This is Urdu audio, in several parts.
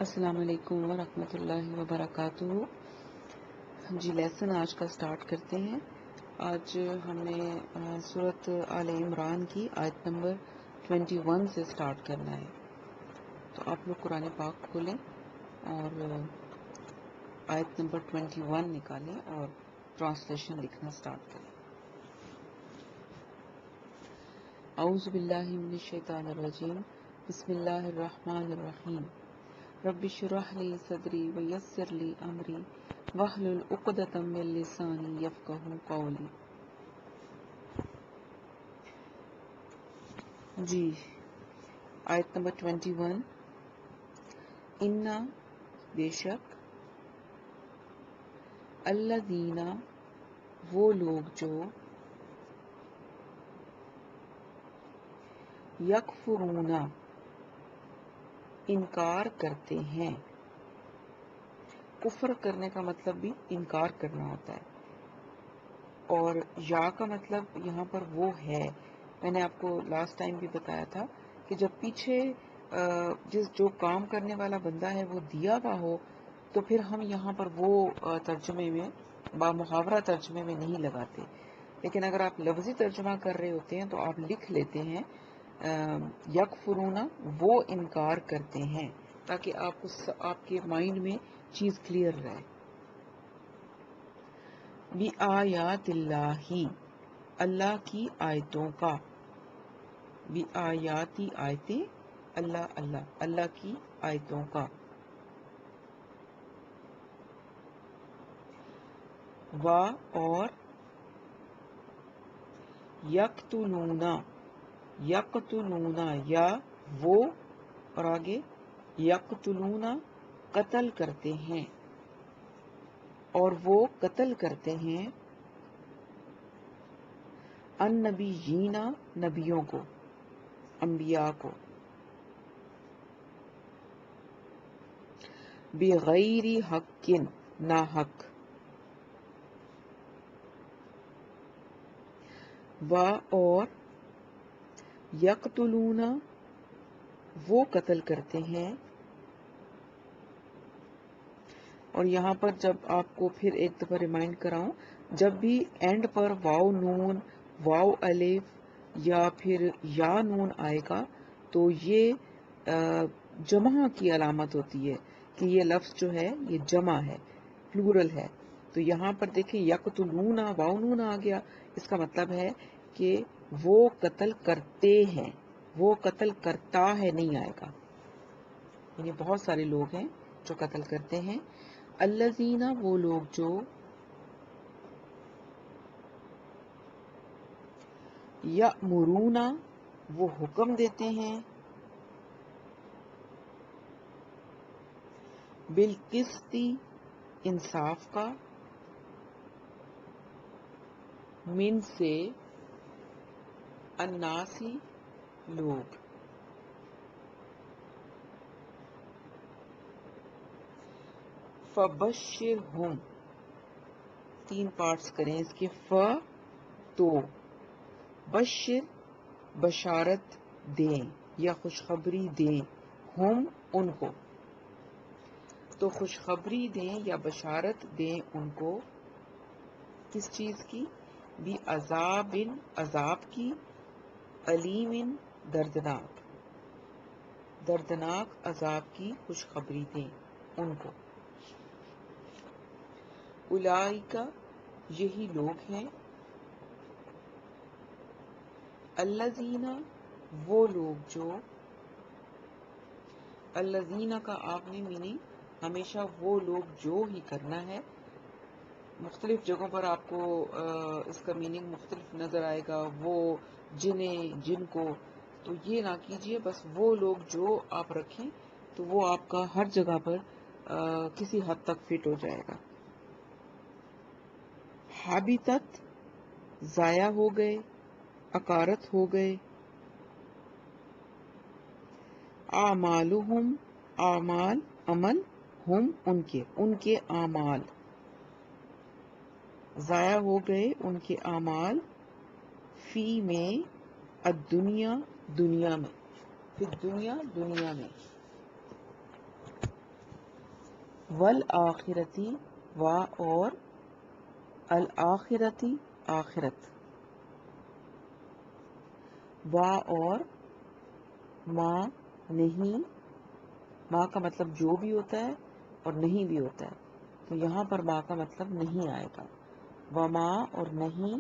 السلام علیکم ورحمۃ اللہ وبرکاتہ۔ جی لیسن آج کا سٹارٹ کرتے ہیں۔ آج ہم نے سورۃ آل عمران کی آیت نمبر 21 سے سٹارٹ کرنا ہے، تو آپ لوگ قرآن پاک کھولیں اور آیت نمبر 21 نکالیں اور ٹرانسلیشن لکھنا سٹارٹ کریں۔ اعوذ باللہ من الشیطان الرجیم، بسم اللہ الرحمن الرحیم۔ رب اشرح لی صدری ویسر لی امری واحلل عقدۃ من لسانی یفقہوا قولی۔ جی آیت نمبر 21۔ انا بے شک، الذین وہ لوگ جو یکفرون انکار کرتے ہیں۔ کفر کرنے کا مطلب بھی انکار کرنا ہوتا ہے، اور یا کا مطلب یہاں پر وہ ہے۔ میں نے آپ کو لاسٹ ٹائم بھی بتایا تھا کہ جب پیچھے جو کام کرنے والا بندہ ہے وہ دیا ہوا ہو تو پھر ہم یہاں پر وہ ترجمے میں بامحاورہ ترجمے میں نہیں لگاتے، لیکن اگر آپ لفظی ترجمہ کر رہے ہوتے ہیں تو آپ لکھ لیتے ہیں یکفرون وہ انکار کرتے ہیں، تاکہ آپ کے مائنڈ میں چیز کلیئر رہے۔ بِآیاتِ اللہ، اللہ کی آیتوں کا، بِآیاتی آیتیں، اللہ کی آیتوں کا، وا اور یقتلون یا وہ، اور آگے یقتلون قتل کرتے ہیں، اور وہ قتل کرتے ہیں النبیین نبیوں کو، انبیاء کو، بغیر حق ناحق، و اور یقتلون وہ قتل کرتے ہیں۔ اور یہاں پر جب آپ کو پھر ایک دفعہ ریمائنڈ کراؤں، جب بھی اینڈ پر واو نون، واو الف یا پھر یا نون آئے گا تو یہ جمع کی علامت ہوتی ہے کہ یہ لفظ جو ہے یہ جمع ہے، پلورل ہے۔ تو یہاں پر دیکھیں یقتلون، واو نون آ گیا، اس کا مطلب ہے کہ وہ قتل کرتے ہیں، وہ قتل کرتا ہے نہیں آئے گا، یعنی بہت سارے لوگ ہیں جو قتل کرتے ہیں۔ الذین وہ لوگ جو یأمرون وہ حکم دیتے ہیں، بالقسط انصاف کا، من سے الناسی لوگ، فبشرہم تین پارٹس کریں اس کے، تو بشر بشارت دیں یا خوشخبری دیں، ہم ان کو، تو خوشخبری دیں یا بشارت دیں ان کو کس چیز کی، بھی عذاب عذاب کی، علیم دردناک عذاب کی خوشخبری دیں ان کو۔ اولئک یہی لوگ ہیں، الذین وہ لوگ جو، الذین کا آپ نے میننگ ہمیشہ وہ لوگ جو ہی کرنا ہے۔ مختلف جگہوں پر آپ کو اس کا میننگ مختلف نظر آئے گا، وہ جن کو، تو یہ نہ کیجئے، بس وہ لوگ جو آپ رکھیں تو وہ آپ کا ہر جگہ پر کسی حد تک فٹ ہو جائے گا۔ حابطت ضائع ہو گئے، اکارت ہو گئے، اعمالہم اعمال عمل، ہم ان کے اعمال، ضائع ہو گئے ان کے اعمال، فی میں الدنیا دنیا میں، پھر دنیا میں، والآخرتی وا اور الآخرتی آخرت، وا اور ما نہیں، ما کا مطلب جو بھی ہوتا ہے اور نہیں بھی ہوتا ہے، تو یہاں پر ما کا مطلب نہیں آئے گا، وما اور نہیں،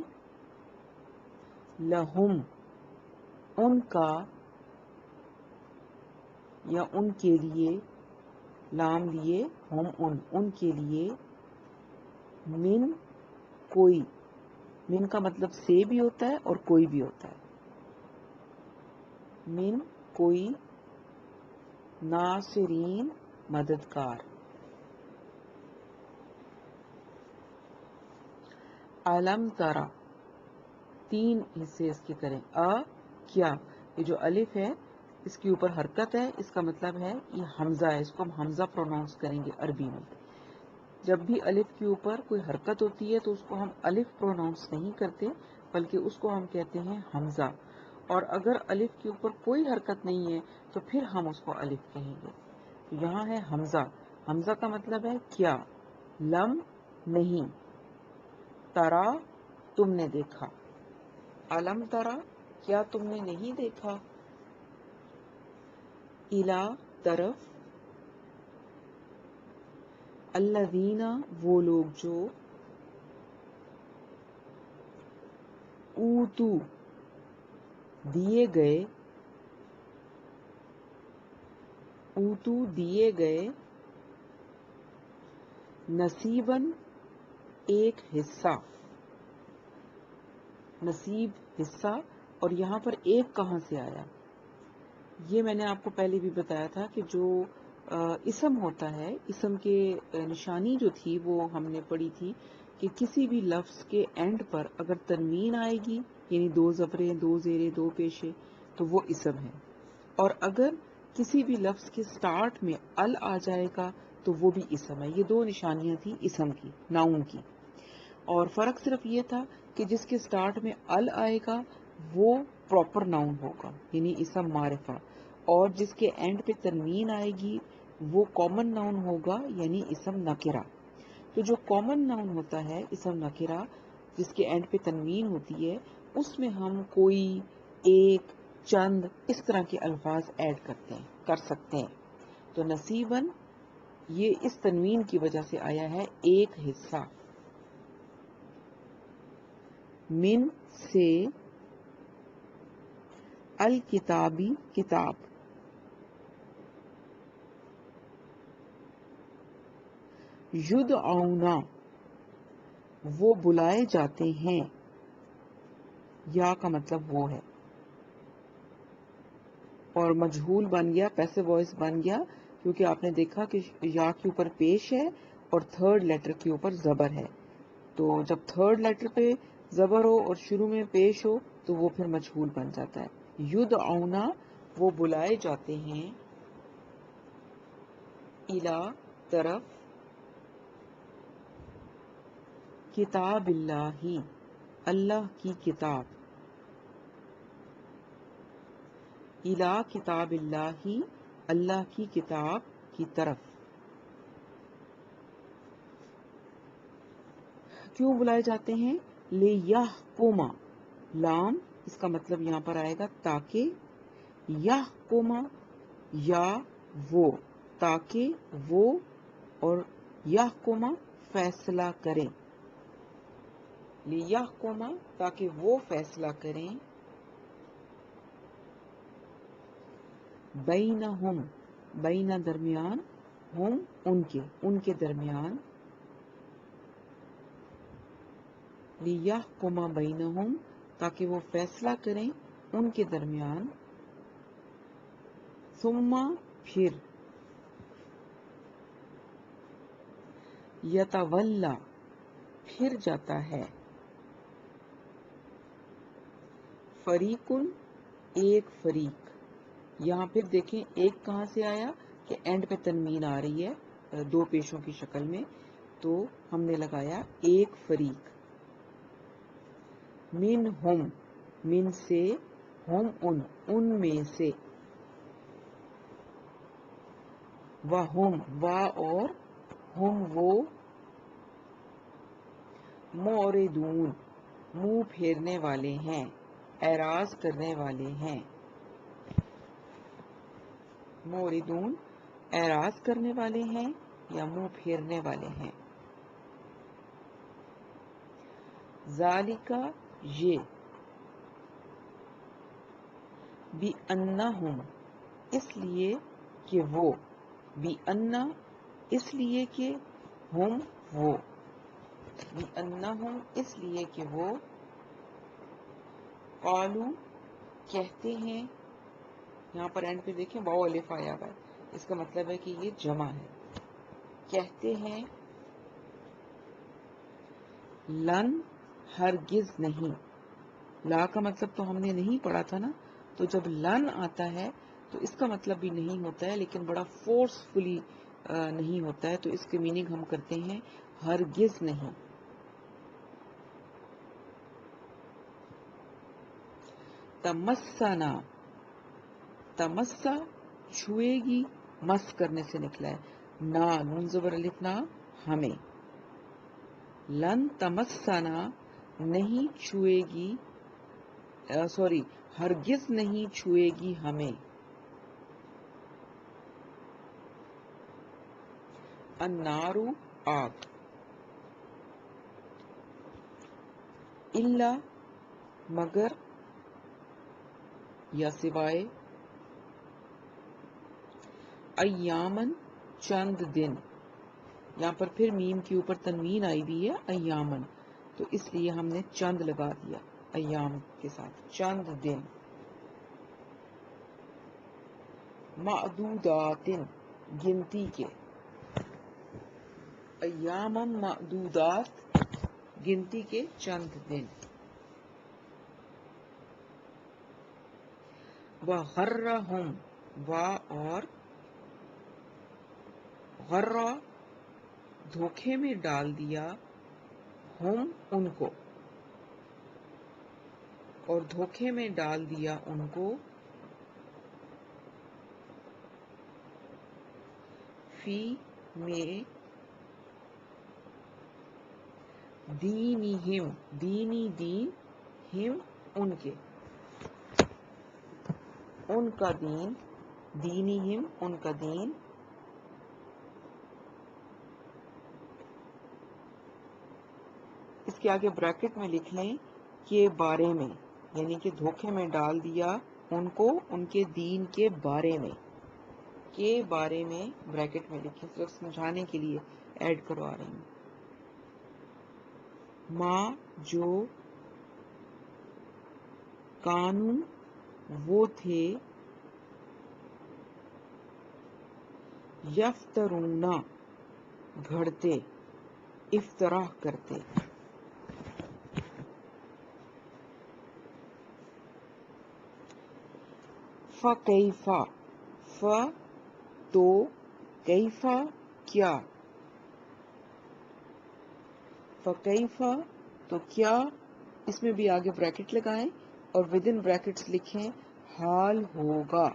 لہم ان کا یا ان کے لیے، لام لیے ہم ان کے لیے، من کوئی، من کا مطلب سے بھی ہوتا ہے اور کوئی بھی ہوتا ہے، من کوئی، ناصرین مددگار، علم ترا تین حصے اس کے کریں، کیا، یہ جو الف ہے اس کے اوپر حرکت ہے، اس کا مطلب ہے یہ حمزہ ہے، اس کو ہم حمزہ پروناؤنس کریں گے عربی میں، جب بھی الف کے اوپر کوئی حرکت ہوتی ہے تو اس کو ہم الف پروناؤنس نہیں کرتے بلکہ اس کو ہم کہتے ہیں حمزہ، اور اگر الف کے اوپر کوئی حرکت نہیں ہے تو پھر ہم اس کو الف کہیں گے، تو یہاں ہے حمزہ، حمزہ کا مطلب ہے کیا، لم نہیں، ترا تم نے دیکھا، علم ترا کیا تم نے نہیں دیکھا، الا طرف، الذین وہ لوگ جو، اوتو دیے گئے، اوتو دیے گئے، نصیباً ایک حصہ، نصیب حصہ، اور یہاں پر ایک کہاں سے آیا، یہ میں نے آپ کو پہلے بھی بتایا تھا کہ جو اسم ہوتا ہے، اسم کے نشانی جو تھی وہ ہم نے پڑھی تھی کہ کسی بھی لفظ کے اینڈ پر اگر تنوین آئے گی، یعنی دو زبریں، دو زیریں، دو پیشے، تو وہ اسم ہے، اور اگر کسی بھی لفظ کے سٹارٹ میں ال آ جائے گا تو وہ بھی اسم ہے، یہ دو نشانیاں تھی اسم کی، ناؤن کی، اور فرق صرف یہ تھا کہ جس کے سٹارٹ میں ال آئے گا وہ پراپر ناؤن ہوگا یعنی اسم معرفہ، اور جس کے اینڈ پہ تنوین آئے گی وہ کامن ناؤن ہوگا یعنی اسم نکرہ، تو جو کامن ناؤن ہوتا ہے اسم نکرہ جس کے اینڈ پہ تنوین ہوتی ہے اس میں ہم کوئی، ایک، چند اس طرح کے الفاظ ایڈ کر سکتے ہیں، تو نصیباً یہ اس تنوین کی وجہ سے آیا ہے ایک حصہ، من سے، الکتابی کتاب، یدعونا وہ بلائے جاتے ہیں، یا کا مطلب وہ ہے، اور مجہول بن گیا، پیسو وائس بن گیا، کیونکہ آپ نے دیکھا کہ یا کے اوپر پیش ہے اور تھرڈ لیٹر کے اوپر زبر ہے، تو جب تھرڈ لیٹر پہ زبر ہو اور شروع میں پیش ہو تو وہ پھر مجہول بن جاتا ہے، یدعونا وہ بلائے جاتے ہیں، الا طرف، کتاب اللہ اللہ کی کتاب، الا کتاب اللہ اللہ کی کتاب کی طرف، کیوں بلائے جاتے ہیں، لیحکم، لام اس کا مطلب یہاں پر آئے گا تاکہ، یحکم یا وہ، تاکہ وہ، اور یحکم فیصلہ کریں، لیحکم تاکہ وہ فیصلہ کریں، بینہم بین درمیان، ہم ان کے درمیان، لیحکم بینہم تاکہ وہ فیصلہ کریں ان کے درمیان، ثم پھر، یتولا پھر جاتا ہے، فریقن ایک فریق، یہاں پھر دیکھیں ایک کہاں سے آیا کہ اینڈ پہ تنوین آ رہی ہے دو پیشوں کی شکل میں، تو ہم نے لگایا ایک فریق، من ہم من سے، ہم ان میں سے، وہم وا اور ہم وہ موردون منہ پھیرنے والے ہیں، اعراض کرنے والے ہیں۔ موردون اعراض کرنے والے ہیں یا منہ پھیرنے والے ہیں۔ ذالکا یہ، بِأَنَّهُمْ اس لیے کہ وہ، بِأَنَّ اس لیے کہ ہم وہ، بِأَنَّهُمْ اس لیے کہ وہ، قالو کہتے ہیں، یہاں پر اینڈ پہ دیکھیں واو الف آیا ہوا ہے، اس کا مطلب ہے کہ یہ جمع ہے، کہتے ہیں لن ہرگز نہیں، لا کا مطلب تو ہم نے نہیں پڑھا تھا نا، تو جب لن آتا ہے تو اس کا مطلب بھی نہیں ہوتا ہے لیکن بڑا فورسفلی نہیں ہوتا ہے، تو اس کے میننگ ہم کرتے ہیں ہرگز نہیں۔ تمسنا، تمسا چھوئے گی، مس کرنے سے نکلا ہے، نا نون زبر الف نا ہمیں، لن تمسنا نہیں چھوئے گی، سوری ہرگز نہیں چھوئے گی ہمیں، النارو آگ، الا مگر یا سوائے، ایامن چند دن، یہاں پر پھر میم کے اوپر تنوین آئی ہوئی ہے ایامن، تو اس لیے ہم نے چند لگا دیا ایام کے ساتھ، چند دن، معدودات گنتی کے، ایام معدودات گنتی کے چند دن، وغرہم وا اور غرہ دھوکے میں ڈال دیا، ہم ان کو، اور دھوکے میں ڈال دیا ان کو، فی میں دینہم دینی دین، ہم ان کے، ان کا دین، دینہم ان کا دین، اس کے آگے بریکٹ میں لکھ لیں کے بارے میں، یعنی کہ دھوکے میں ڈال دیا ان کو ان کے دین کے بارے میں، کے بارے میں بریکٹ میں لکھیں، صرف سمجھانے کے لیے ایڈ کروا رہی ہوں، ماں جو کانوں وہ تھے، یفترون گھڑتے، افتراح کرتے، فَكَيْفَ ف تو، کیفا کیا، فَكَيْفَ تو کیا، اس میں بھی آگے بریکٹ لگائیں اور ود ان بریکٹس لکھیں حال ہوگا،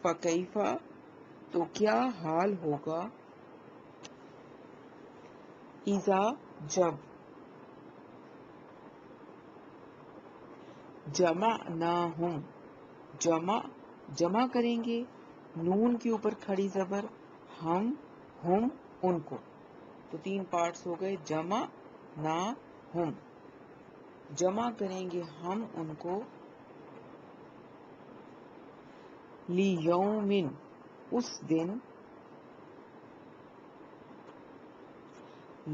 فَكَيْفَ تو کیا حال ہوگا، اذا جب، جمعناہم جمع کریں گے، نون کے اوپر کھڑی زبر، ہم ان کو، تو تین پارٹس ہو گئے، جمع نا ہم، جمع کریں گے ہم ان کو، لیومن اس دن،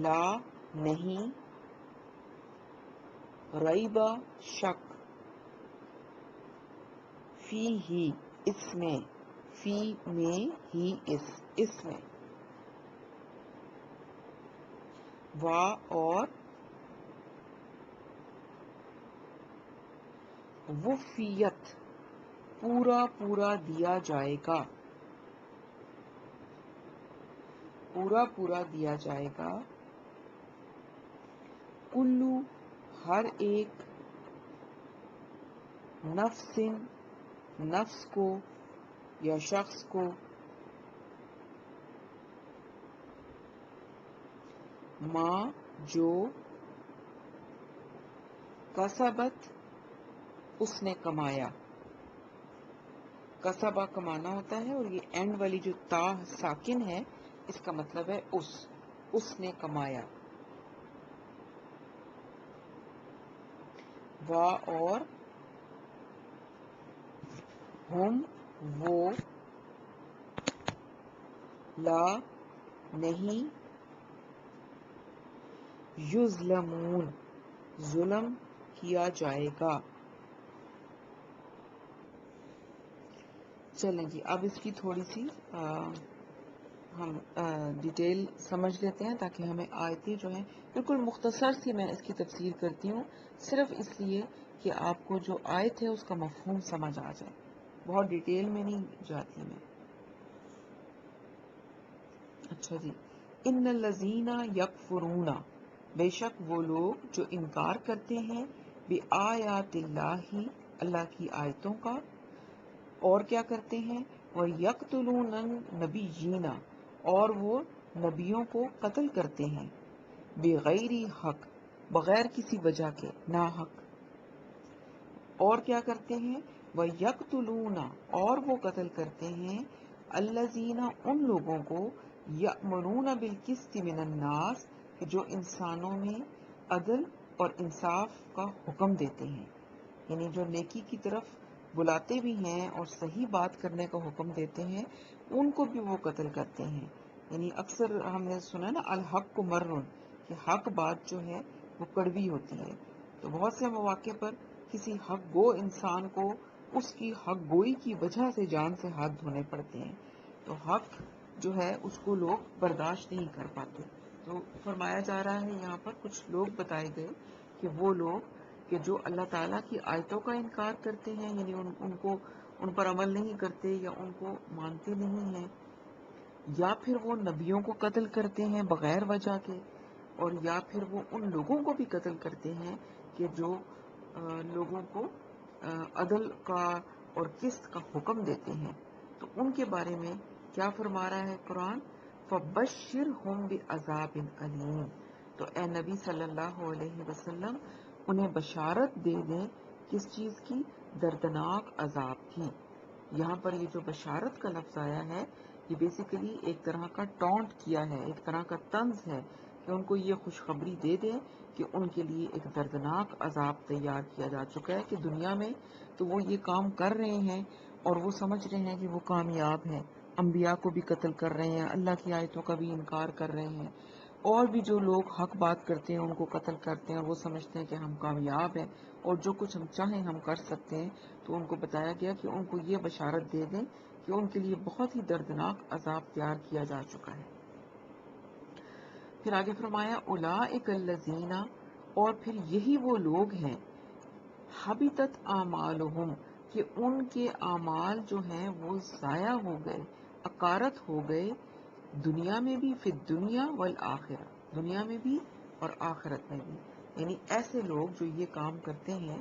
لا نہیں، ریبہ شک، فی ہی اس میں، فی میں ہی اس میں، وا اور وفیت پورا دیا جائے گا، پورا دیا جائے گا، کلو ہر ایک، نفس کو یا شخص کو، ماں جو کسبت اس نے کمایا. کسبہ کمانا ہوتا ہے اور یہ اینڈ والی جو تا ساکن ہے اس کا مطلب ہے اس نے کمایا. وا اور ہم وہ لا نہیں یظلمون ظلم کیا جائے گا. چلیں جی اب اس کی تھوڑی سی ہم ڈیٹیل سمجھ لیتے ہیں تاکہ ہمیں آیتیں جو ہیں بالکل مختصر سی میں اس کی تفسیر کرتی ہوں صرف اس لیے کہ آپ کو جو آیت ہے اس کا مفہوم سمجھ آ جائے. بہت ڈیٹیل میں نہیں جاتی میں. اچھا جی. ان الذین یکفرون بے شک وہ لوگ جو انکار کرتے ہیں بآیات اللہ اللہ کی آیتوں کا اور کیا کرتے ہیں وَيَقْتُلُونَ النَّبِيِّينَ اور وہ نبیوں کو قتل کرتے ہیں بغیر حق بغیر کسی وجہ کے ناحق. اور کیا کرتے ہیں وَيَقْتُلُونَ اور وہ قتل کرتے ہیں الَّذِينَ ان لوگوں کو یأمرون بالقسط من الناس جو انسانوں میں عدل اور انصاف کا حکم دیتے ہیں یعنی جو نیکی کی طرف بلاتے بھی ہیں اور صحیح بات کرنے کا حکم دیتے ہیں ان کو بھی وہ قتل کرتے ہیں. یعنی اکثر ہم نے سنا نا الحق کو مرن کہ حق بات جو ہے وہ کڑوی ہوتی ہے. تو بہت سے مواقع پر کسی حق گو انسان کو اس کی حق گوئی کی وجہ سے جان سے ہاتھ دھونے پڑتے ہیں. تو حق جو ہے اس کو لوگ برداشت نہیں کر پاتے. تو فرمایا جا رہا ہے یہاں پر کچھ لوگ بتائے گئے کہ وہ لوگ کہ جو اللہ تعالیٰ کی آیتوں کا انکار کرتے ہیں یعنی ان پر عمل نہیں کرتے یا ان کو مانتے نہیں ہیں یا پھر وہ نبیوں کو قتل کرتے ہیں بغیر وجہ کے اور یا پھر وہ ان لوگوں کو بھی قتل کرتے ہیں کہ جو لوگوں کو عدل کا اور قسط کا حکم دیتے ہیں. تو ان کے بارے میں کیا فرما رہا ہے قرآن فَبَشِّرْهُمْ بِعَذَابٍ أَلِيمٍ تو اے نبی صلی اللہ علیہ وسلم انہیں بشارت دے دیں کس چیز کی دردناک عذاب کی. یہاں پر یہ جو بشارت کا لفظ آیا ہے یہ بیسیکلی ایک طرح کا ٹونٹ کیا ہے ایک طرح کا طنز ہے کہ ان کو یہ خوشخبری دے دیں کہ ان کے لیے ایک دردناک عذاب تیار کیا جا چکا ہے کہ دنیا میں تو وہ یہ کام کر رہے ہیں اور وہ سمجھ رہے ہیں کہ وہ کامیاب ہیں انبیاء کو بھی قتل کر رہے ہیں اللہ کی آیتوں کا بھی انکار کر رہے ہیں اور بھی جو لوگ حق بات کرتے ہیں ان کو قتل کرتے ہیں اور وہ سمجھتے ہیں کہ ہم کامیاب ہیں اور جو کچھ ہم چاہیں ہم کر سکتے ہیں. تو ان کو بتایا گیا کہ ان کو یہ بشارت دے دیں کہ ان کے لیے بہت ہی دردناک عذاب تیار کیا جا چکا ہے. پھر آگے فرمایا اولئک الذین اور پھر یہی وہ لوگ ہیں حبطت اعمالہم کہ ان کے اعمال جو ہیں وہ ضائع ہو گئے اکارت ہو گئے دنیا میں بھی فی الدنیا والآخرہ دنیا میں بھی اور آخرت میں بھی. یعنی ایسے لوگ جو یہ کام کرتے ہیں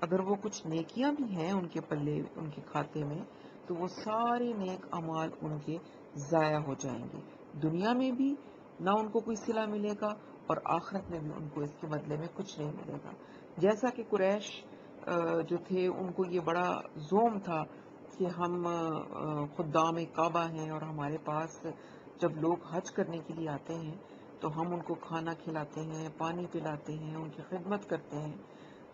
اگر وہ کچھ نیکیاں بھی ہیں ان کے پلے ان کے کھاتے میں تو وہ سارے نیک اعمال ان کے ضائع ہو جائیں گے دنیا میں بھی نہ ان کو کوئی صلہ ملے گا اور آخرت میں بھی ان کو اس کے بدلے میں کچھ نہیں ملے گا. جیسا کہ قریش جو تھے ان کو یہ بڑا زوم تھا کہ ہم خدام کعبہ ہیں اور ہمارے پاس جب لوگ حج کرنے کے لیے آتے ہیں تو ہم ان کو کھانا کھلاتے ہیں پانی پلاتے ہیں ان کی خدمت کرتے ہیں.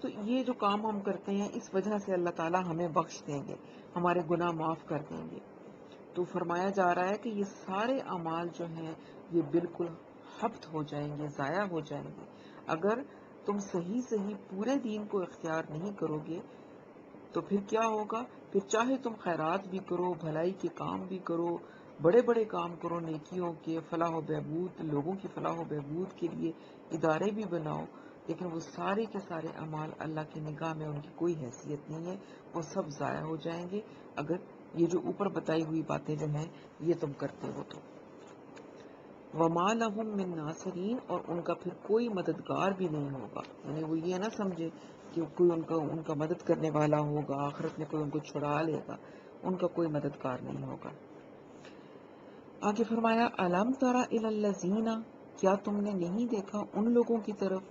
تو یہ جو کام ہم کرتے ہیں اس وجہ سے اللہ تعالیٰ ہمیں بخش دیں گے ہمارے گناہ معاف کر دیں گے. تو فرمایا جا رہا ہے کہ یہ سارے اعمال جو ہیں یہ بالکل حبط ہو جائیں گے ضائع ہو جائیں گے اگر تم صحیح پورے دین کو اختیار نہیں کرو گے. تو پھر کیا ہوگا پھر چاہے تم خیرات بھی کرو بھلائی کے کام بھی کرو بڑے بڑے کام کرو نیکیوں کے فلاح و بہبود لوگوں کی فلاح و بہبود کے لیے ادارے بھی بناؤ لیکن وہ سارے کے سارے اعمال اللہ کی نگاہ میں ان کی کوئی حیثیت نہیں ہے وہ سب ضائع ہو جائیں گے اگر یہ جو اوپر بتائی ہوئی باتیں جو ہیں یہ تم کرتے ہو تو. وما لهم من ناصرین اور ان کا پھر کوئی مددگار بھی نہیں ہوگا. یعنی وہ یہ نہ سمجھے کہ کوئی ان کا مدد کرنے والا ہوگا آخرت میں کوئی ان کو چھڑا لے گا ان کا کوئی مددگار نہیں ہوگا. آگے فرمایا الم تر الی الذین کیا تم نے نہیں دیکھا ان لوگوں کی طرف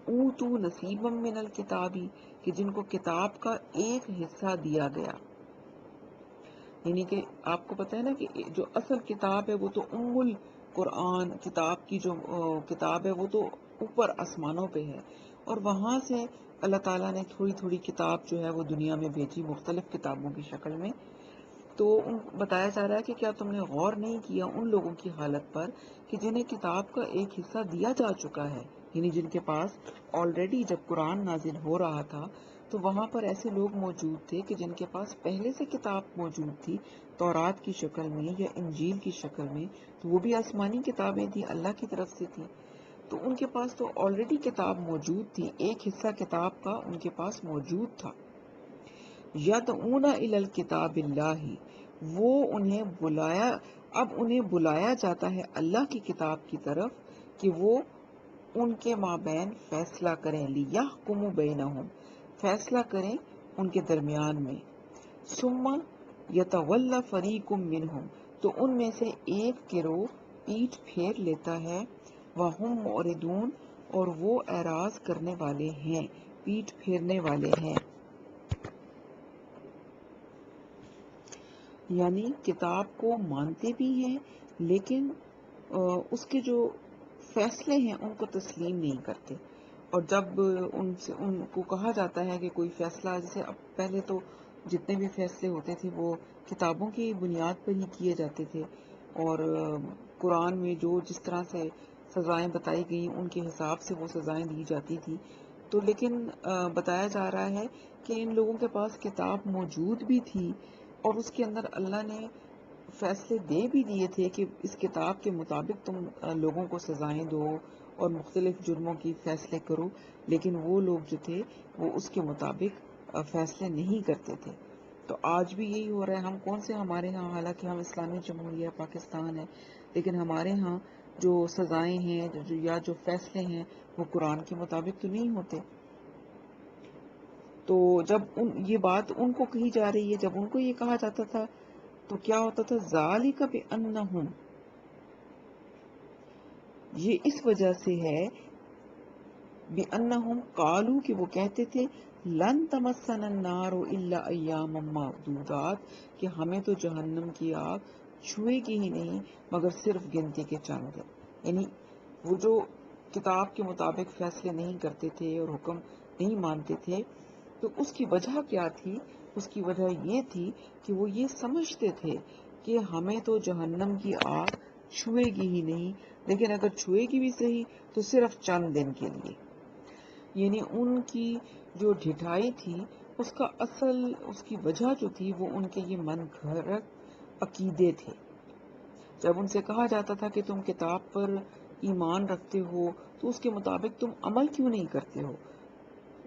اوتو نصیبا من الکتابی کہ جن کو کتاب کا ایک حصہ دیا گیا. یعنی کہ آپ کو پتہ ہے نا کہ جو اصل کتاب ہے وہ تو ام القرآن کتاب کی جو کتاب ہے وہ تو اوپر آسمانوں پہ ہے، اور وہاں سے اللہ تعالیٰ نے تھوڑی تھوڑی کتاب جو ہے وہ دنیا میں بھیجی مختلف کتابوں کی شکل میں. تو بتایا جا رہا ہے کہ کیا تم نے غور نہیں کیا ان لوگوں کی حالت پر کہ جنہیں کتاب کا ایک حصہ دیا جا چکا ہے، یعنی جن کے پاس آلریڈی جب قرآن نازل ہو رہا تھا تو وہاں پر ایسے لوگ موجود تھے کہ جن کے پاس پہلے سے کتاب موجود تھی تورات کی شکل میں یا انجیل کی شکل میں، تو وہ بھی آسمانی کتابیں تھیں، اللہ کی طرف سے تھی، تو ان کے پاس تو آلریڈی کتاب موجود تھی، ایک حصہ کتاب کا ان کے پاس موجود تھا. یدعون الی الکتاب اللہ، وہ اب انہیں بلایا جاتا ہے اللہ کی کتاب کی طرف کہ وہ ان کے مابین فیصلہ کریں، لیحکموا بینہم، فیصلہ کریں ان کے درمیان میں. ثم یتولی فریق منہم، تو ان میں سے ایک گروہ پیٹھ پھیر لیتا ہے، وہم معرضون، اور وہ اعراض کرنے والے ہیں، پیٹھ پھیرنے والے ہیں. یعنی کتاب کو مانتے بھی ہیں لیکن اس کے جو فیصلے ہیں ان کو تسلیم نہیں کرتے. اور جب ان کو کہا جاتا ہے کہ کوئی فیصلہ، جیسے اب پہلے تو جتنے بھی فیصلے ہوتے تھے وہ کتابوں کی بنیاد پر ہی کیے جاتے تھے، اور قرآن میں جو جس طرح سے سزائیں بتائی گئیں ان کے حساب سے وہ سزائیں دی جاتی تھی. تو لیکن بتایا جا رہا ہے کہ ان لوگوں کے پاس کتاب موجود بھی تھی اور اس کے اندر اللہ نے فیصلے دے بھی دیے تھے کہ اس کتاب کے مطابق تم لوگوں کو سزائیں دو اور مختلف جرموں کی فیصلے کرو، لیکن وہ لوگ جو تھے وہ اس کے مطابق فیصلے نہیں کرتے تھے. تو آج بھی یہی ہو رہا ہے. ہم کون سے ہمارے ہاں، حالانکہ ہم اسلامی جمہوریہ پاکستان ہے، لیکن ہمارے ہاں جو سزائیں ہیں یا جو فیصلے ہیں وہ قرآن کے مطابق تو نہیں ہوتے. تو جب یہ بات ان کو کہی جا رہی ہے، جب ان کو یہ کہا جاتا تھا تو کیا ہوتا تھا؟ ذالک بانہم، یہ اس وجہ سے ہے، بانہم قالو، کہ وہ کہتے تھے، لن تمسنا النار الا ایاما معدودات، کہ ہمیں تو جہنم کی آگ چھوئے گی ہی نہیں مگر صرف گنتی کے چند دن. یعنی وہ جو کتاب کے مطابق فیصلے نہیں کرتے تھے اور حکم نہیں مانتے تھے، تو اس کی وجہ کیا تھی؟ اس کی وجہ یہ تھی کہ وہ یہ سمجھتے تھے کہ ہمیں تو جہنم کی آگ چھوئے گی ہی نہیں، لیکن اگر چھوئے گی بھی صحیح تو صرف چند دن کے لیے. یعنی ان کی جو ڈھٹائی تھی اس کا اس کی وجہ جو تھی وہ ان کے یہ من گھڑت عقیدے تھے. جب ان سے کہا جاتا تھا کہ تم کتاب پر ایمان رکھتے ہو تو اس کے مطابق تم عمل کیوں نہیں کرتے ہو؟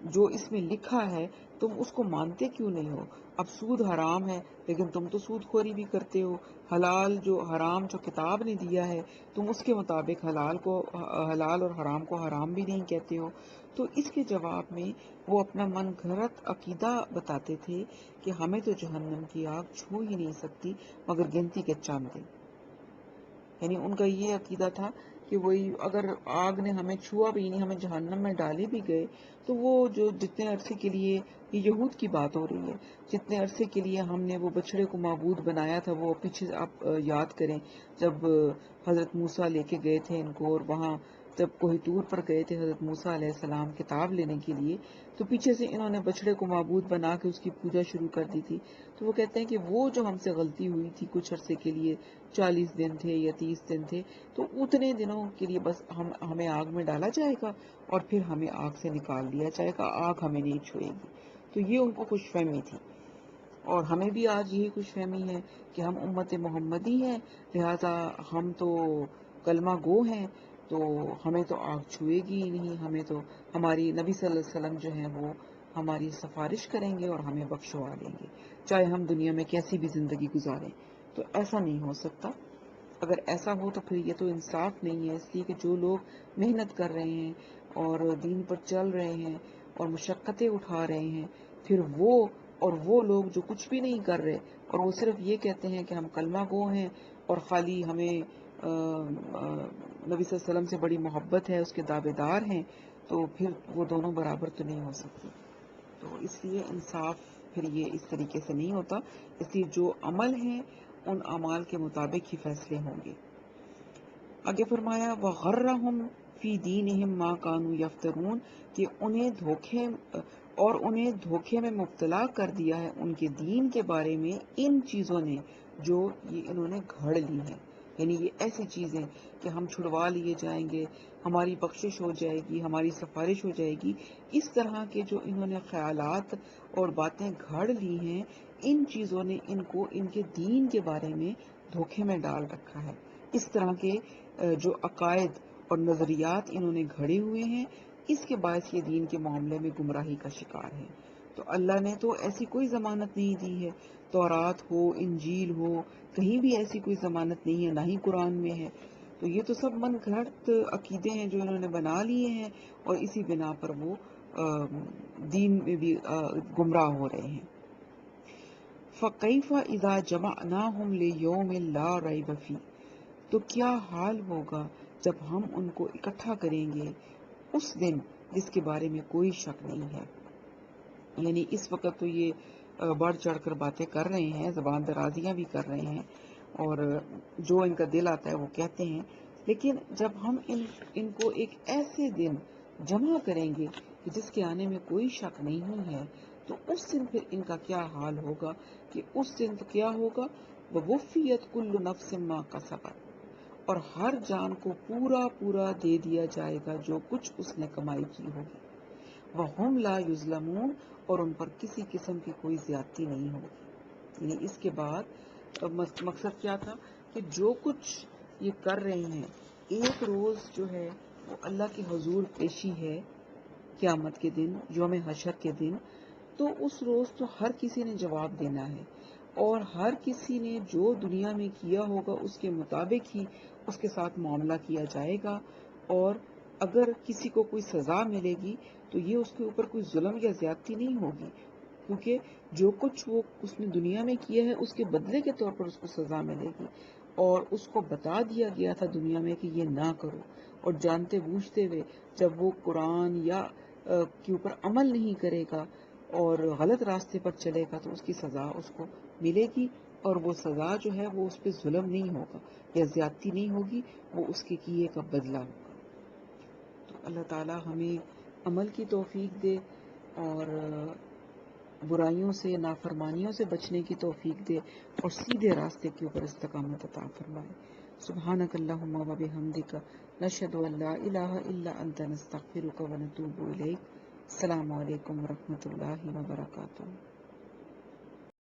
جو اس میں لکھا ہے تم اس کو مانتے کیوں نہیں ہو؟ اب سود حرام ہے لیکن تم تو سود خوری بھی کرتے ہو. حرام جو کتاب نے دیا ہے تم اس کے مطابق حلال اور حرام کو حرام بھی نہیں کہتے ہو. تو اس کے جواب میں وہ اپنا من گھڑت عقیدہ بتاتے تھے کہ ہمیں تو جہنم کی آگ چھو ہی نہیں سکتی مگر گنتی کے چند دن. یعنی ان کا یہ عقیدہ تھا کہ وہی اگر آگ نے ہمیں چھوا بھی نہیں، ہمیں جہنم میں ڈالے بھی گئے تو وہ جو جتنے عرصے کے لیے، یہ یہود کی بات ہو رہی ہے، جتنے عرصے کے لیے ہم نے وہ بچڑے کو معبود بنایا تھا، وہ پیچھے آپ یاد کریں جب حضرت موسیٰ لے کے گئے تھے ان کو، اور وہاں جب کوہ طور پر گئے تھے حضرت موسیٰ علیہ السلام کتاب لینے کے لیے، تو پیچھے سے انہوں نے بچڑے کو معبود بنا کے اس کی پوجا شروع کر دی تھی. تو وہ کہتے ہیں کہ وہ جو ہم سے غلطی ہوئی تھی کچھ عرصے کے لیے، 40 دن تھے یا 30 دن تھے، تو اتنے دنوں کے لیے بس ہمیں آگ میں ڈالا جائے گا اور پھر ہمیں آگ سے نکال دیا جائے گا، آگ ہمیں نہیں چھوئے گی. تو یہ ان کو خوش فہمی تھی. اور ہمیں بھی آج یہی خوش فہمی ہے کہ ہم امت محمدی ہیں، لہذا ہم تو کلمہ گو ہیں، تو ہمیں تو آگ چھوئے گی ہی نہیں، ہمیں تو ہماری نبی صلی اللہ علیہ وسلم جو ہیں وہ ہماری سفارش کریں گے اور ہمیں بخشوا دیں گے چاہے ہم دنیا میں کیسی بھی زندگی گزاریں. تو ایسا نہیں ہو سکتا. اگر ایسا ہو تو پھر یہ تو انصاف نہیں ہے، اس لیے کہ جو لوگ محنت کر رہے ہیں اور دین پر چل رہے ہیں اور مشقتیں اٹھا رہے ہیں، پھر وہ اور وہ لوگ جو کچھ بھی نہیں کر رہے اور وہ صرف یہ کہتے ہیں کہ ہم کلمہ گو ہیں اور خالی ہمیں نبی صلی اللہ علیہ وسلم سے بڑی محبت ہے، اس کے دعوے دار ہیں، تو پھر وہ دونوں برابر تو نہیں ہو سکتے. تو اس لیے انصاف پھر یہ اس طریقے سے نہیں ہوتا. اس لیے جو عمل ہیں ان اعمال کے مطابق ہی فیصلے ہوں گے. آگے فرمایا وَغَرَّهُمْ فِي دِينِهِمْ مَا كَانُوا يَفْتَرُونَ کہ انہیں دھوکے میں مبتلا کر دیا ہے ان کے دین کے بارے میں ان چیزوں نے جو یہ انہوں نے گھڑ لی ہیں. یعنی یہ ایسی چیزیں کہ ہم چھڑوا لیے جائیں گے، ہماری بخشش ہو جائے گی، ہماری سفارش ہو جائے گی، اس طرح کے جو انہوں نے خیالات اور باتیں گھڑ لی ہیں، ان چیزوں نے ان کو ان کے دین کے بارے میں دھوکے میں ڈال رکھا ہے. اس طرح کے جو عقائد اور نظریات انہوں نے گھڑے ہوئے ہیں، اس کے باعث یہ دین کے معاملے میں گمراہی کا شکار ہے. تو اللہ نے تو ایسی کوئی ضمانت نہیں دی ہے، تورات ہو، انجیل ہو، کہیں بھی ایسی کوئی ضمانت نہیں ہے، نہ ہی قرآن میں ہے. تو یہ تو سب من گھڑت عقیدے ہیں جو انہوں نے بنا لیے ہیں، اور اسی بنا پر وہ دین میں بھی گمراہ ہو رہے ہیں. فَكَيْفَ إِذَا جَمَعْنَاهُمْ لِيَوْمٍ لَا رَيْبَ فِيهِ تو کیا حال ہوگا جب ہم ان کو اکٹھا کریں گے اس دن جس کے بارے میں کوئی شک نہیں ہے. یعنی اس وقت تو یہ بڑھ چڑھ کر باتیں کر رہے ہیں، زبان درازیاں بھی کر رہے ہیں، اور جو ان کا دل آتا ہے وہ کہتے ہیں، لیکن جب ہم ان کو ایک ایسے دن جمع کریں گے کہ جس کے آنے میں کوئی شک نہیں ہے، تو اس دن پھر ان کا کیا حال ہوگا کہ اس دن کیا ہوگا وَوُفِّيَتْ كُلُّ نَفْسٍ مَا كَسَبَتْ اور ہر جان کو پورا پورا دے دیا جائے گا جو کچھ اس نے کمائی کی ہوگی. وَهُمْ لَا يُظْلَمُونَ اور ان پر کسی قسم کی کوئی زیادتی نہیں ہوگی. یعنی اس کے بعد مقصد کیا تھا کہ جو کچھ یہ کر رہے ہیں، ایک روز جو ہے وہ اللہ کے حضور پیشی ہے قیامت کے دن، یوم حشر کے دن. تو اس روز تو ہر کسی نے جواب دینا ہے، اور ہر کسی نے جو دنیا میں کیا ہوگا اس کے مطابق ہی اس کے ساتھ معاملہ کیا جائے گا. اور اگر کسی کو کوئی سزا ملے گی تو یہ اس کے اوپر کوئی ظلم یا زیادتی نہیں ہوگی، کیونکہ جو کچھ وہ اس نے دنیا میں کیا ہے اس کے بدلے کے طور پر اس کو سزا ملے گی. اور اس کو بتا دیا گیا تھا دنیا میں کہ یہ نہ کرو، اور جانتے بوجھتے ہوئے جب وہ قرآن یا کے اوپر عمل نہیں کرے گا اور غلط راستے پر چلے گا تو اس کی سزا اس کو ملے گی. اور وہ سزا جو ہے وہ اس پہ ظلم نہیں ہوگا یا زیادتی نہیں ہوگی، وہ اس کے کیے کا بدلہ ہوگا. تو اللہ تعالی ہمیں عمل کی توفیق دے اور برائیوں سے، نافرمانیوں سے بچنے کی توفیق دے اور سیدھے راستے کے اوپر استقامت عطا فرمائے. سبحانک اللہم و بحمدک نشہد ان لا الہ الا انت نستغفرک و نتوب الیک. السلام علیکم ورحمۃ اللہ وبرکاتہ.